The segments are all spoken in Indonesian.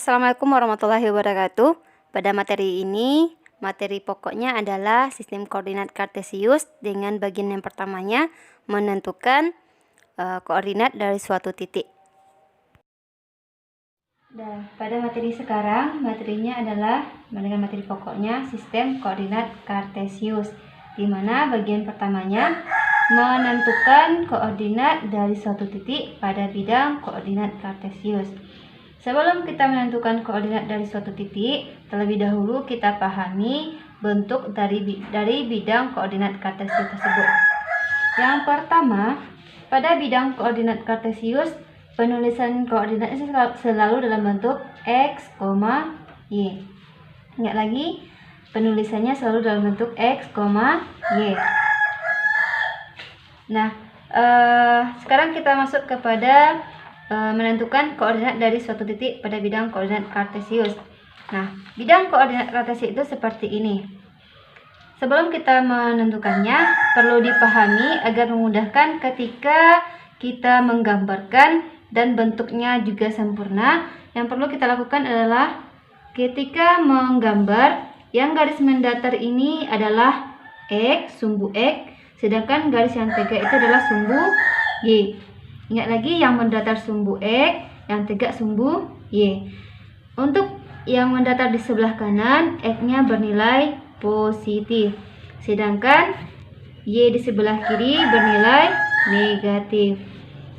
Assalamualaikum warahmatullahi wabarakatuh. Pada materi ini, materi pokoknya adalah sistem koordinat kartesius dengan bagian yang pertamanya menentukan koordinat dari suatu titik. Nah, pada materi sekarang, materinya adalah dengan materi pokoknya sistem koordinat kartesius, di mana bagian pertamanya menentukan koordinat dari suatu titik pada bidang koordinat kartesius. Sebelum kita menentukan koordinat dari suatu titik, terlebih dahulu kita pahami bentuk dari bidang koordinat kartesius tersebut. Yang pertama, pada bidang koordinat kartesius, penulisan koordinatnya selalu dalam bentuk x, y. Ingat lagi, penulisannya selalu dalam bentuk x, y. Nah, sekarang kita masuk kepada menentukan koordinat dari suatu titik pada bidang koordinat kartesius. Nah, bidang koordinat kartesius itu seperti ini. Sebelum kita menentukannya, perlu dipahami agar memudahkan ketika kita menggambarkan dan bentuknya juga sempurna. Yang perlu kita lakukan adalah ketika menggambar, yang garis mendatar ini adalah x, sumbu x, sedangkan garis yang tegak itu adalah sumbu y. Ingat lagi, yang mendatar sumbu x, yang tegak sumbu y. Untuk yang mendatar di sebelah kanan, x-nya bernilai positif, sedangkan y di sebelah kiri bernilai negatif.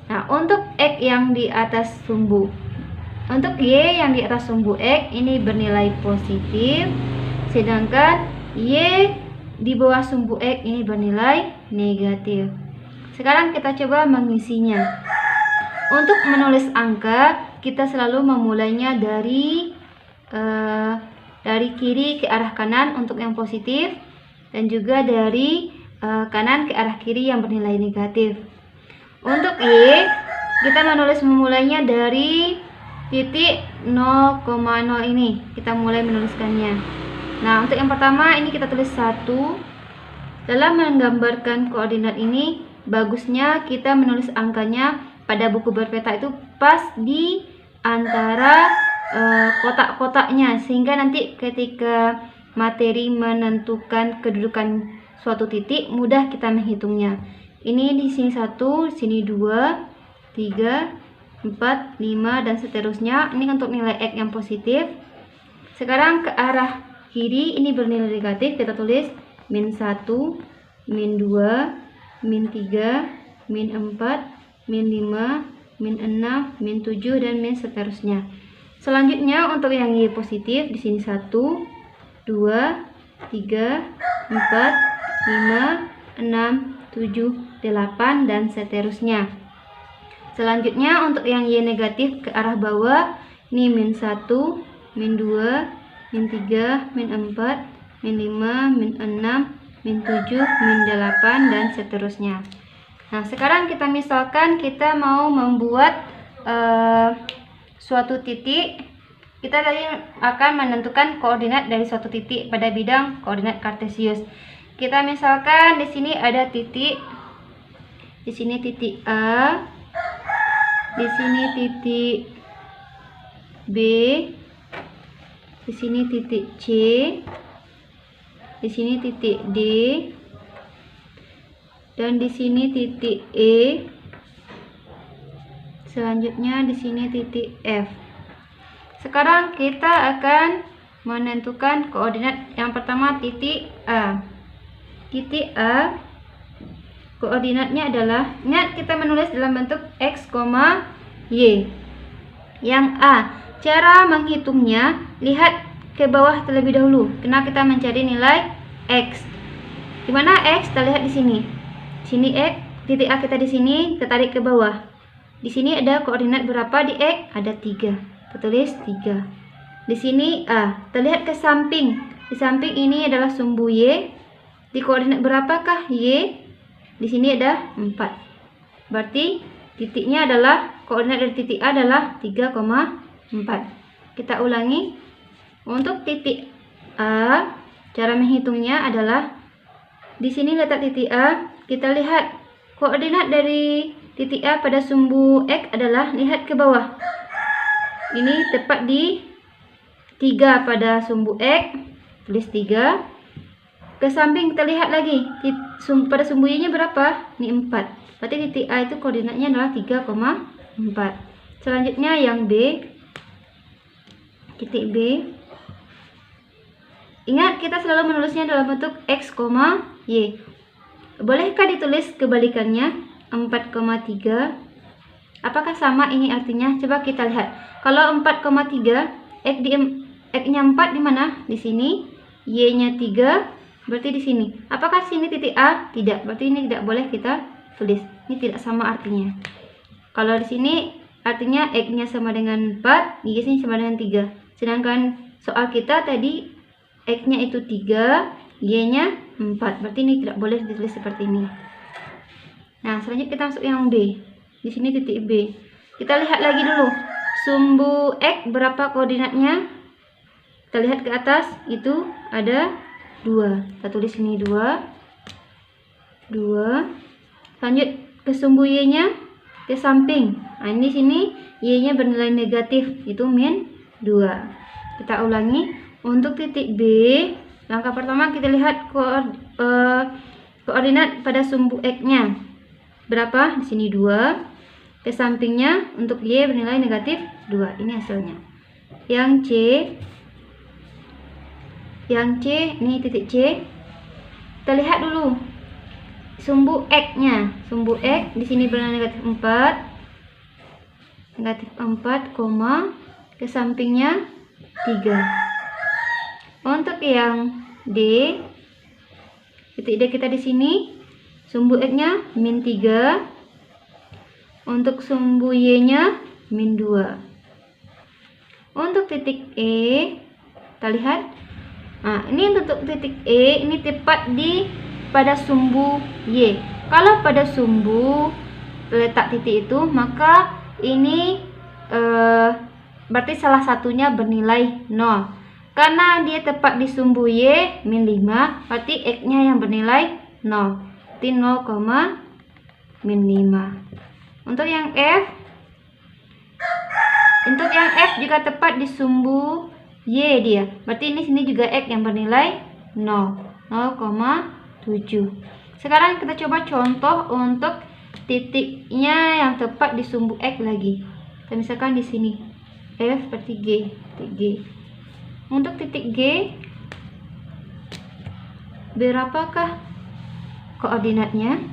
Nah, untuk x yang di atas sumbu, untuk y yang di atas sumbu x ini bernilai positif, sedangkan y di bawah sumbu x ini bernilai negatif. Sekarang kita coba mengisinya. Untuk menulis angka, kita selalu memulainya dari kiri ke arah kanan untuk yang positif, dan juga dari kanan ke arah kiri yang bernilai negatif. Untuk y, kita memulainya dari titik 0,0 ini. Kita mulai menuliskannya. Nah, untuk yang pertama ini kita tulis 1. Dalam menggambarkan koordinat ini, bagusnya kita menulis angkanya pada buku berpeta itu pas di antara kotak-kotaknya, sehingga nanti ketika materi menentukan kedudukan suatu titik mudah kita menghitungnya. Ini di sini 1, di sini 2, 3, 4, 5 dan seterusnya. Ini untuk nilai x yang positif. Sekarang ke arah kiri ini bernilai negatif, kita tulis -1, -2, -3, -4, -5, -6, -7 dan seterusnya. Selanjutnya untuk yang y positif di sini 1, 2, 3, 4, 5, 6, 7, 8 dan seterusnya. Selanjutnya untuk yang y negatif ke arah bawah ini -1, -2, -3, -4, -5, -6, -7, -8 dan seterusnya. Nah, sekarang kita misalkan kita mau membuat suatu titik. Kita tadi akan menentukan koordinat dari suatu titik pada bidang koordinat kartesius. Kita misalkan di sini ada titik, di sini titik A, di sini titik B, di sini titik C, di sini titik D, dan di sini titik E. Selanjutnya di sini titik F. Sekarang kita akan menentukan koordinat yang pertama titik A. Titik A koordinatnya adalah, ingat kita menulis dalam bentuk x, y. Yang A, cara menghitungnya lihat ke bawah terlebih dahulu, karena kita mencari nilai x. Dimana x terlihat di sini. Sini x, titik A kita di sini, kita tarik ke bawah. Di sini ada koordinat berapa di x? Ada 3. Kita tulis 3. Di sini A, terlihat ke samping. Di samping ini adalah sumbu y. Di koordinat berapakah y? Di sini ada 4. Berarti titiknya adalah, koordinat dari titik A adalah 3,4. Kita ulangi. Untuk titik A, cara menghitungnya adalah di sini letak titik A. Kita lihat koordinat dari titik A pada sumbu x adalah, lihat ke bawah. Ini tepat di 3 pada sumbu X, tulis 3. Ke samping kita lihat lagi, pada sumbu Y nya berapa? Ini 4. Berarti titik A itu koordinatnya adalah 3,4. Selanjutnya yang B, titik B. Ingat, kita selalu menulisnya dalam bentuk X, Y. Bolehkah ditulis kebalikannya? 4,3. Apakah sama ini artinya? Coba kita lihat. Kalau 4,3, X-nya 4 di mana? Di sini. Y-nya 3. Berarti di sini. Apakah sini titik A? Tidak. Berarti ini tidak boleh kita tulis. Ini tidak sama artinya. Kalau di sini artinya X-nya sama dengan 4, Y-nya sama dengan 3. Sedangkan soal kita tadi X-nya itu 3, Y-nya 4. Berarti ini tidak boleh ditulis seperti ini. Nah, selanjutnya kita masuk yang B. Di sini titik B. Kita lihat lagi dulu. Sumbu X berapa koordinatnya? Kita lihat ke atas, itu ada 2. Kita tulis ini 2. Lanjut ke sumbu Y-nya, ke samping. Nah, ini sini Y-nya bernilai negatif, itu min 2. Kita ulangi. Untuk titik B, langkah pertama kita lihat koordinat pada sumbu X-nya. Berapa? Di sini 2. Ke sampingnya untuk Y bernilai negatif 2. Ini hasilnya. Yang C, ini titik C. Kita lihat dulu sumbu X-nya. Sumbu X di sini bernilai negatif 4. Negatif 4, ke sampingnya 3. Untuk yang D, titik D kita di sini, sumbu X-nya min 3. Untuk sumbu Y-nya min 2. Untuk titik E, kita lihat. Nah, ini untuk titik E, ini tepat pada sumbu Y. Kalau pada sumbu letak titik itu, maka ini berarti salah satunya bernilai 0. Karena dia tepat di sumbu Y min 5, berarti X-nya yang bernilai 0. Berarti 0, min 5. Untuk yang F, jika tepat di sumbu Y dia, berarti ini sini juga X yang bernilai 0,7. Sekarang kita coba contoh untuk titiknya yang tepat di sumbu X lagi. Kita misalkan di sini F berarti G, titik G. Untuk titik G, berapakah koordinatnya?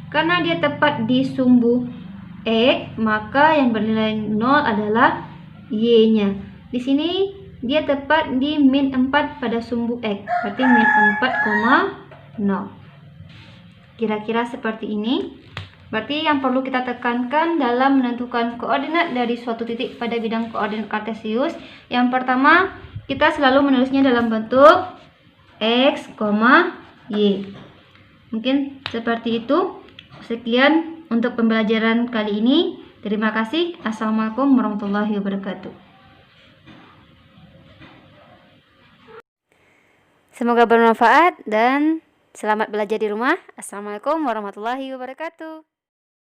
Karena dia tepat di sumbu X, maka yang bernilai 0 adalah Y-nya. Di sini dia tepat di min 4 pada sumbu X, berarti min 4,0. Kira-kira seperti ini. Berarti yang perlu kita tekankan dalam menentukan koordinat dari suatu titik pada bidang koordinat kartesius, yang pertama, kita selalu menulisnya dalam bentuk X, Y. Mungkin seperti itu. Sekian untuk pembelajaran kali ini. Terima kasih. Assalamualaikum warahmatullahi wabarakatuh. Semoga bermanfaat dan selamat belajar di rumah. Assalamualaikum warahmatullahi wabarakatuh.